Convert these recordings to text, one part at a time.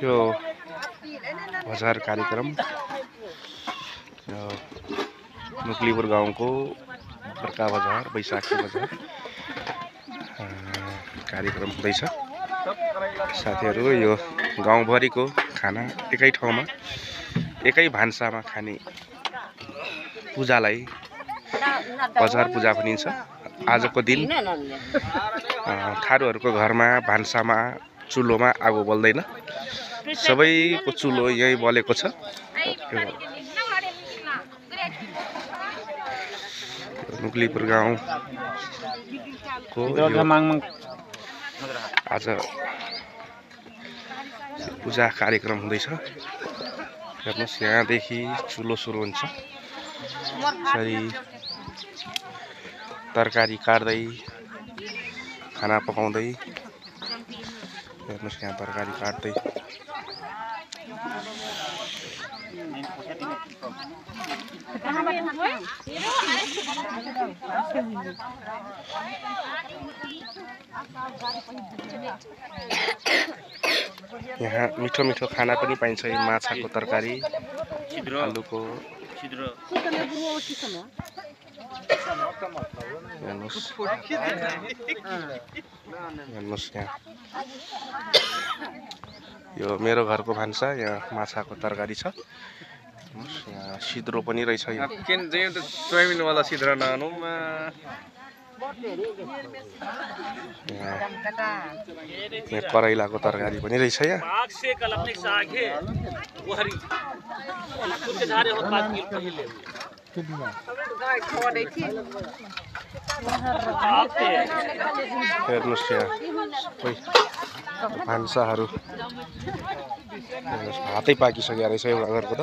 यो बजार कार्यक्रम मुक्लीपुर गाउँको बर्का बजार बैशाखी बजार कार्यक्रम हुँदैछ। साथीहरु यो गाउँभरिको खाना एकै ठाउँमा एकै भान्सामा खाने पूजालाई बजार पूजा भनिन्छ। आजको दिन थारूहरुको घरमा भान्सामा चुलोमा आगो बल्दैन, सबैको चुलो यही बलेको छ। मुक्लीपुर गाउँको आज पूजा कार्यक्रम हुँदैछ। हेर्नुस् यहाँदेखि चुलो सुरु हुन्छ, यसरी तरकारी काट्दै खाना पकाउँदै। हेर्नुस् यहाँ तरकारी काट्दै यहाँ मिठो मिठो खाना पनि पाइन्छ। यो माछाको तरकारी, आलुको हेर्नुस् यहाँ यो मेरो घरको भान्सा। यहाँ माछाको तरकारी छ। यहाँ सिद्रो पनि रहेछ। यहाँ करैलाको तरकारी पनि रहेछ। यहाँ हेर्नुस् यहाँ भान्साहरू हातै पाकिसकेको रहेछ एउटा घरको त।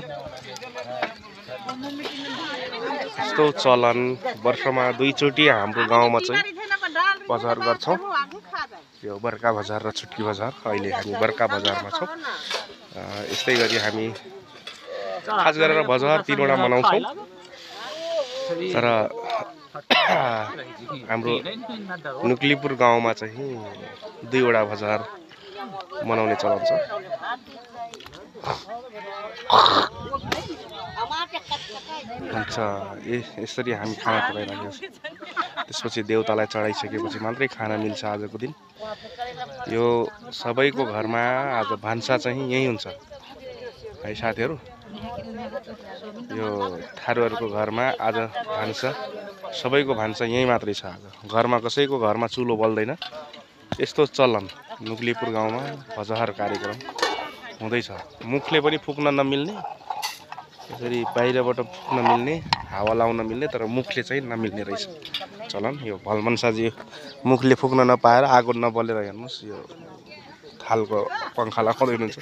यस्तो चलन वर्षमा दुईचोटि हाम्रो गाउँमा चाहिँ बजार गर्छौं। यो बर्का बजार र छुट्टी बजार। अहिले हामी बर्का बजारमा छौं। यस्तै गरी हामी खास गरेर बजार तीनवटा मनाउँछौं, तर हाम्रो मुक्लीपुर गाउँमा चाहिँ दुईवटा बजार मनाउने चलन छ। हुन्छ यसरी हामी खाना पकाइराखेका छौँ। त्यसपछि देवतालाई चढाइसकेपछि मात्रै खाना मिल्छ आजको दिन। यो सबैको घरमा आज भान्सा चाहिँ यही हुन्छ है साथीहरु। यो थारूहरुको घरमा आज भान्सा, सबैको भान्सा यही मात्रै छ। आज घरमा कसैको घरमा चुलो बल्दैन। यस्तो चलन मुक्लीपुर गाउँमा बजार कार्यक्रम हुँदैछ। मुखले पनि फुक्न नमिल्ने, यसरी बाहिरबाट फुक्न मिल्ने, हावा लाउन मिल्ने, तर मुखले चाहिँ नमिल्ने रहेछ चलन। यो भलमनसाजी मुखले फुक्न नपाएर आगो नबलेर हेर्नुस् यो थालको पंखा लगाउँदै हुनुहुन्छ।